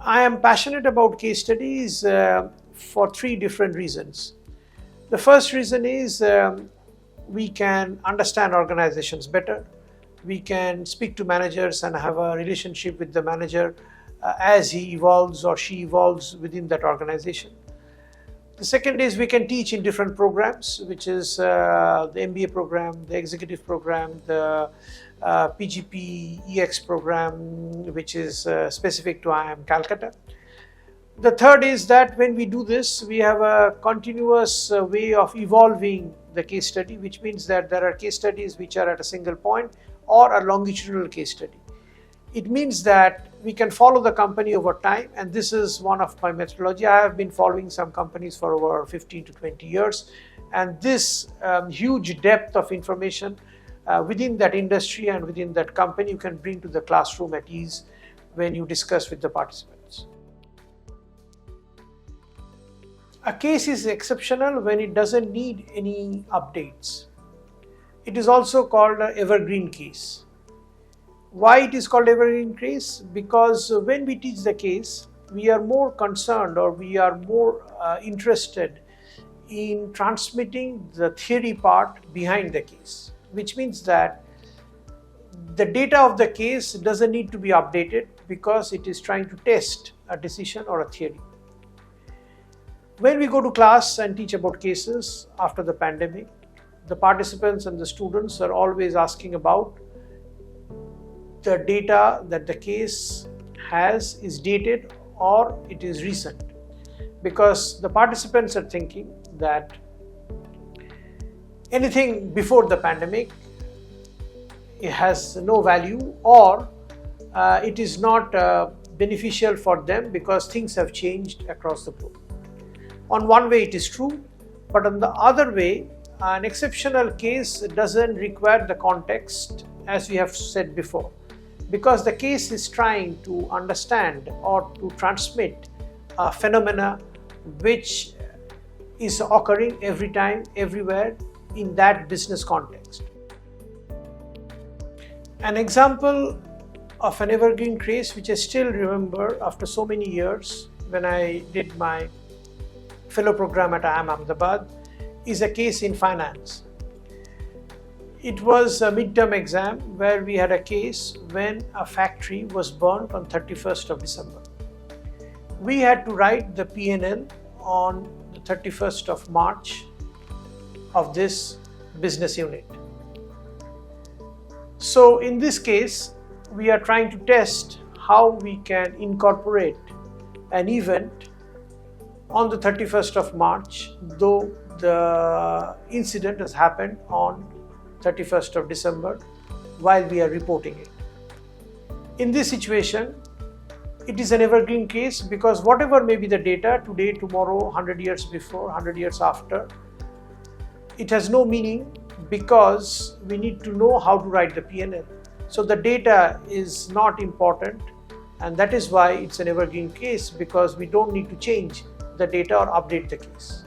I am passionate about case studies for three different reasons. The first reason is we can understand organizations better. We can speak to managers and have a relationship with the manager as he evolves or she evolves within that organization. The second is we can teach in different programs, which is the MBA program, the executive program, the PGP EX program, which is specific to IIM Calcutta. The third is that when we do this, we have a continuous way of evolving the case study, which means that there are case studies which are at a single point or a longitudinal case study. It means that we can follow the company over time, and this is one of my methodology. I have been following some companies for over 15 to 20 years, and this huge depth of information within that industry and within that company you can bring to the classroom at ease when you discuss with the participants. A case is exceptional when it doesn't need any updates. It is also called an evergreen case. Why it is called evergreen case? Because when we teach the case, we are more concerned or we are more interested in transmitting the theory part behind the case, which means that the data of the case doesn't need to be updated because it is trying to test a decision or a theory. When we go to class and teach about cases after the pandemic, the participants and the students are always asking about the data that the case has is dated or it is recent, because the participants are thinking that anything before the pandemic, it has no value or it is not beneficial for them because things have changed across the globe. On one way it is true, but on the other way, an exceptional case doesn't require the context, as we have said before, because the case is trying to understand or to transmit a phenomena which is occurring every time, everywhere in that business context. An example of an evergreen case which I still remember after so many years when I did my fellow program at IIM Ahmedabad is a case in finance. It was a midterm exam where we had a case when a factory was burnt on 31st of December. We had to write the P&L on the 31st of March of this business unit. So in this case, we are trying to test how we can incorporate an event on the 31st of March, though the incident has happened on 31st of December while we are reporting it. In this situation, it is an evergreen case because whatever may be the data today, tomorrow, 100 years before, 100 years after, it has no meaning because we need to know how to write the P&L. So the data is not important, and that is why it's an evergreen case, because we don't need to change the data or update the case.